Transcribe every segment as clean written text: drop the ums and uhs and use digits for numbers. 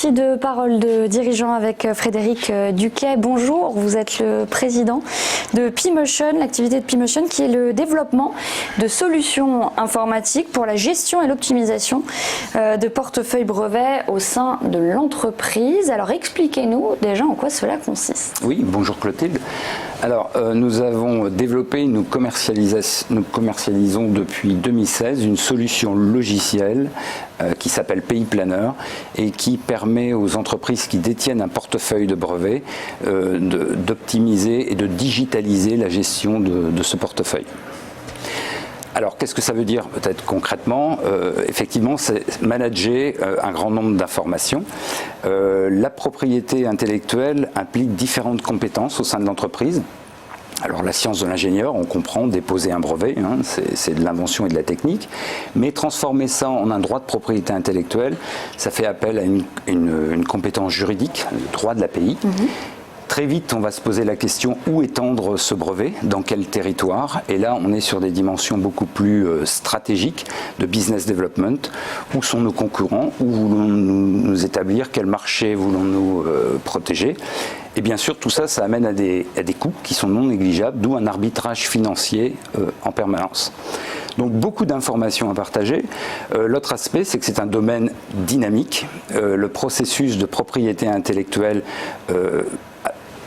prise de parole de dirigeant avec Frédéric Duquet. Bonjour, vous êtes le président de P-Motion, l'activité de P-Motion qui est le développement de solutions informatiques pour la gestion et l'optimisation de portefeuilles brevets au sein de l'entreprise. Alors expliquez-nous déjà en quoi cela consiste. Oui, bonjour Clotilde. Alors nous avons développé, nous commercialisons depuis 2016 une solution logicielle qui s'appelle PI Planner et qui permet aux entreprises qui détiennent un portefeuille de brevets d'optimiser et de digitaliser la gestion de ce portefeuille. Alors, qu'est-ce que ça veut dire peut-être concrètement? Effectivement, c'est manager un grand nombre d'informations. La propriété intellectuelle implique différentes compétences au sein de l'entreprise. Alors la science de l'ingénieur, on comprend déposer un brevet, hein, c'est de l'invention et de la technique, mais transformer ça en un droit de propriété intellectuelle, ça fait appel à une compétence juridique, le droit de l'API. Très vite, on va se poser la question où étendre ce brevet, dans quel territoire. Et là, on est sur des dimensions beaucoup plus stratégiques de business development. Où sont nos concurrents? Où voulons-nous nous établir? Quel marché voulons-nous protéger? Et bien sûr, tout ça, ça amène à des coûts qui sont non négligeables, d'où un arbitrage financier en permanence. Donc beaucoup d'informations à partager. L'autre aspect, c'est que c'est un domaine dynamique. Le processus de propriété intellectuelle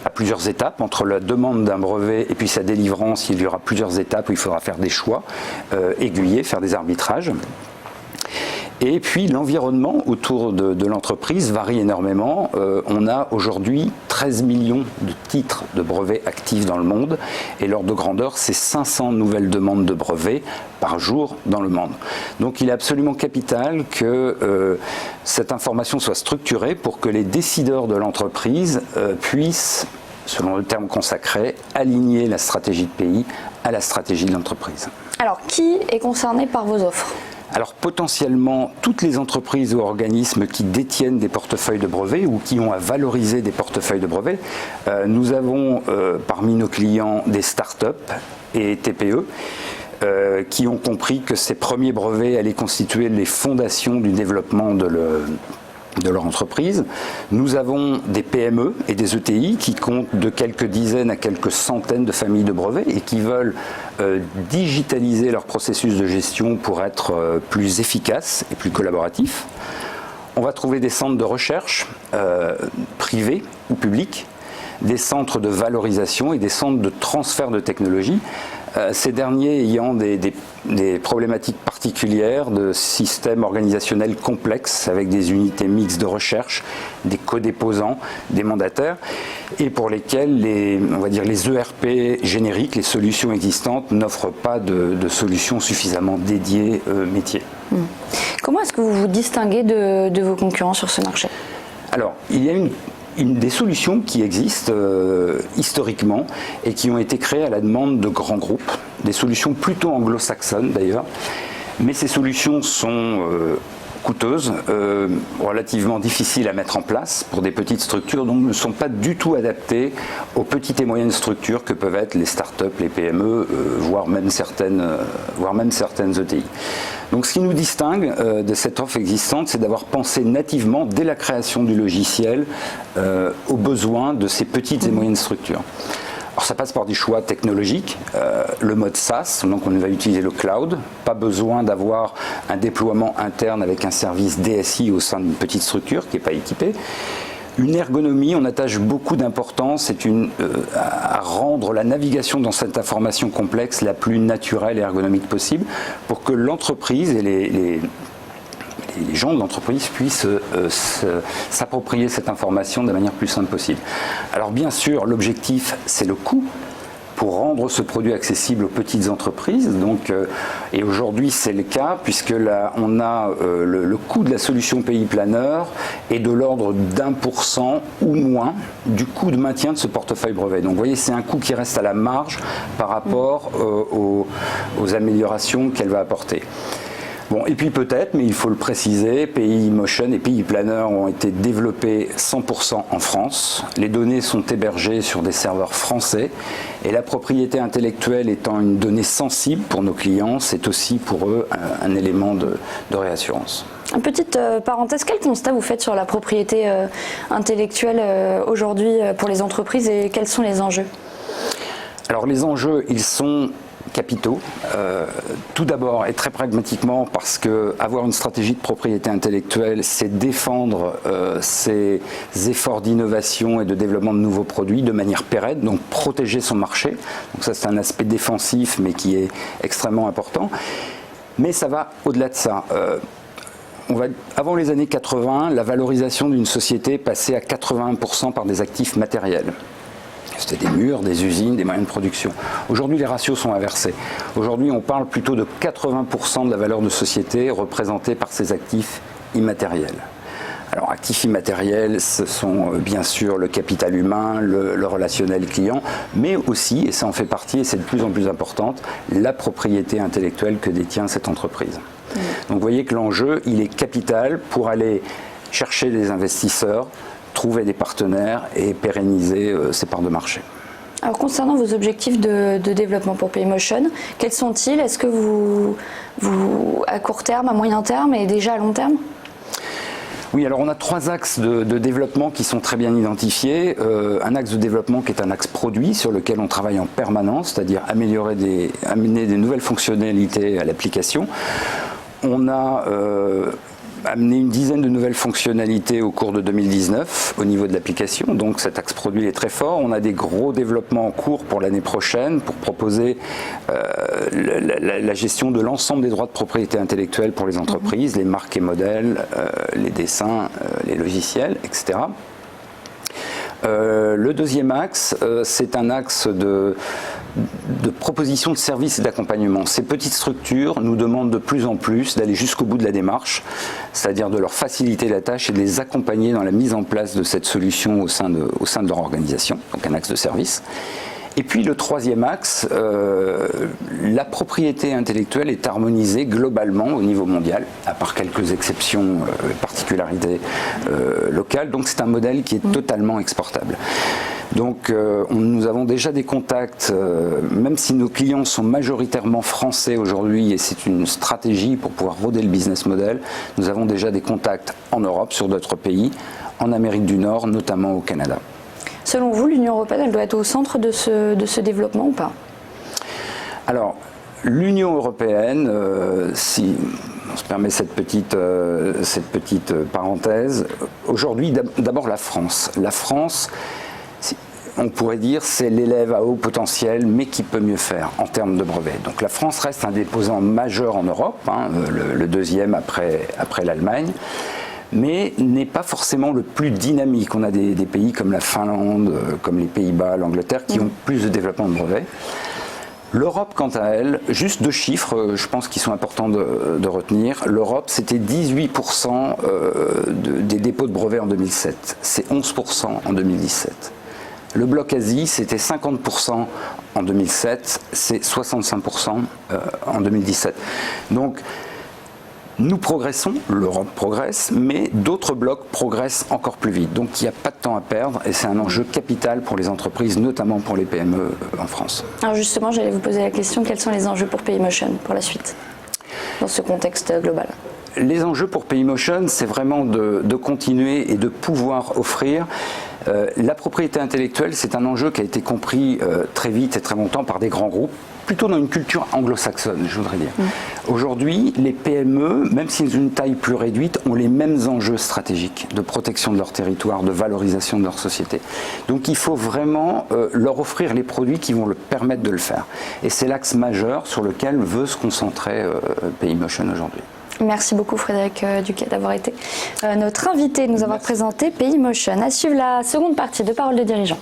à plusieurs étapes, entre la demande d'un brevet et puis sa délivrance, il y aura plusieurs étapes où il faudra faire des choix, aiguiller, faire des arbitrages. Et puis l'environnement autour de l'entreprise varie énormément. On a aujourd'hui 13 millions de titres de brevets actifs dans le monde et l'ordre de grandeur, c'est 500 nouvelles demandes de brevets par jour dans le monde. Donc il est absolument capital que cette information soit structurée pour que les décideurs de l'entreprise puissent, selon le terme consacré, aligner la stratégie de pays à la stratégie de l'entreprise. Alors qui est concerné par vos offres ? Alors potentiellement, toutes les entreprises ou organismes qui détiennent des portefeuilles de brevets ou qui ont à valoriser des portefeuilles de brevets. Nous avons parmi nos clients des start-up et TPE qui ont compris que ces premiers brevets allaient constituer les fondations du développement de leur entreprise. Nous avons des PME et des ETI qui comptent de quelques dizaines à quelques centaines de familles de brevets et qui veulent digitaliser leur processus de gestion pour être plus efficace et plus collaboratif. On va trouver des centres de recherche privés ou publics, des centres de valorisation et des centres de transfert de technologie. Ces derniers ayant des problématiques particulières de systèmes organisationnels complexes avec des unités mixtes de recherche, des codéposants, des mandataires et pour lesquels on va dire les ERP génériques, les solutions existantes n'offrent pas de solutions suffisamment dédiées métiers. Comment est-ce que vous vous distinguez de vos concurrents sur ce marché? Alors, il y a des solutions qui existent historiquement et qui ont été créées à la demande de grands groupes, des solutions plutôt anglo-saxonnes d'ailleurs, mais ces solutions sont coûteuses, relativement difficiles à mettre en place pour des petites structures, donc ne sont pas du tout adaptées aux petites et moyennes structures que peuvent être les start-up, les PME, voire même certaines ETI. Donc ce qui nous distingue de cette offre existante, c'est d'avoir pensé nativement, dès la création du logiciel, aux besoins de ces petites et moyennes structures. Alors ça passe par des choix technologiques, le mode SaaS, donc on va utiliser le cloud, pas besoin d'avoir un déploiement interne avec un service DSI au sein d'une petite structure qui n'est pas équipée. Une ergonomie, on attache beaucoup d'importance à rendre la navigation dans cette information complexe la plus naturelle et ergonomique possible pour que l'entreprise et les gens de l'entreprise puissent s'approprier cette information de la manière plus simple possible. Alors bien sûr, l'objectif, c'est le coût pour rendre ce produit accessible aux petites entreprises. Donc, et aujourd'hui, c'est le cas, puisque là, on a le coût de la solution PI Planner est de l'ordre d'1% ou moins du coût de maintien de ce portefeuille brevet. Donc, vous voyez, c'est un coût qui reste à la marge par rapport aux améliorations qu'elle va apporter. Bon, et puis peut-être, mais il faut le préciser, P-Motion et PI Planner ont été développés 100% en France. Les données sont hébergées sur des serveurs français et la propriété intellectuelle étant une donnée sensible pour nos clients, c'est aussi pour eux un élément de réassurance. Une petite parenthèse, quel constat vous faites sur la propriété intellectuelle aujourd'hui pour les entreprises et quels sont les enjeux? Alors les enjeux, ils sont capitaux. Tout d'abord et très pragmatiquement parce que avoir une stratégie de propriété intellectuelle, c'est défendre ses efforts d'innovation et de développement de nouveaux produits de manière pérenne, donc protéger son marché. Donc ça c'est un aspect défensif mais qui est extrêmement important. Mais ça va au-delà de ça. Avant les années 80, la valorisation d'une société passait à 81% par des actifs matériels. C'était des murs, des usines, des moyens de production. Aujourd'hui, les ratios sont inversés. Aujourd'hui, on parle plutôt de 80% de la valeur de société représentée par ces actifs immatériels. Alors, actifs immatériels, ce sont bien sûr le capital humain, le relationnel client, mais aussi, et ça en fait partie, et c'est de plus en plus importante, la propriété intellectuelle que détient cette entreprise. Donc, vous voyez que l'enjeu, il est capital pour aller chercher des investisseurs, trouver des partenaires et pérenniser ces parts de marché. Alors concernant vos objectifs de développement pour PayMotion, quels sont-ils? Est-ce que vous, à court terme, à moyen terme et déjà à long terme? Oui, alors on a 3 axes de développement qui sont très bien identifiés. Un axe de développement qui est un axe produit sur lequel on travaille en permanence, c'est-à-dire amener des nouvelles fonctionnalités à l'application. On a amené une dizaine de nouvelles fonctionnalités au cours de 2019 au niveau de l'application, donc cet axe produit est très fort. On a des gros développements en cours pour l'année prochaine pour proposer la gestion de l'ensemble des droits de propriété intellectuelle pour les entreprises, les marques et modèles, les dessins, les logiciels, etc. Le deuxième axe, c'est un axe de proposition de services et d'accompagnement. Ces petites structures nous demandent de plus en plus d'aller jusqu'au bout de la démarche, c'est-à-dire de leur faciliter la tâche et de les accompagner dans la mise en place de cette solution au sein de leur organisation, donc un axe de service. Et puis le troisième axe, la propriété intellectuelle est harmonisée globalement au niveau mondial, à part quelques exceptions et particularités locales, donc c'est un modèle qui est totalement exportable. Donc nous avons déjà des contacts, même si nos clients sont majoritairement français aujourd'hui et c'est une stratégie pour pouvoir roder le business model, nous avons déjà des contacts en Europe, sur d'autres pays, en Amérique du Nord, notamment au Canada. Selon vous, l'Union européenne, elle doit être au centre de ce développement ou pas? Alors, l'Union européenne, si on se permet cette petite parenthèse, aujourd'hui, d'abord la France. La France, on pourrait dire, c'est l'élève à haut potentiel, mais qui peut mieux faire en termes de brevets. Donc la France reste un déposant majeur en Europe, le deuxième après l'Allemagne, mais n'est pas forcément le plus dynamique. On a des pays comme la Finlande, comme les Pays-Bas, l'Angleterre, qui ont plus de développement de brevets. L'Europe, quant à elle, juste 2 chiffres, je pense qu'ils sont importants de retenir. L'Europe, c'était 18% des dépôts de brevets en 2007. C'est 11% en 2017. Le bloc Asie, c'était 50% en 2007, c'est 65% en 2017. Donc, nous progressons, l'Europe progresse, mais d'autres blocs progressent encore plus vite. Donc il n'y a pas de temps à perdre et c'est un enjeu capital pour les entreprises, notamment pour les PME en France. Alors justement, j'allais vous poser la question, quels sont les enjeux pour PayMotion pour la suite, dans ce contexte global? Les enjeux pour PayMotion, c'est vraiment de continuer et de pouvoir offrir. La propriété intellectuelle, c'est un enjeu qui a été compris très vite et très longtemps par des grands groupes, plutôt dans une culture anglo-saxonne, je voudrais dire. Aujourd'hui, les PME, même s'ils ont une taille plus réduite, ont les mêmes enjeux stratégiques de protection de leur territoire, de valorisation de leur société. Donc il faut vraiment leur offrir les produits qui vont leur permettre de le faire. Et c'est l'axe majeur sur lequel veut se concentrer PayMotion aujourd'hui. Merci beaucoup Frédéric Duquet d'avoir été notre invité, de nous avoir présenté PayMotion. À suivre la seconde partie de Parole de dirigeants.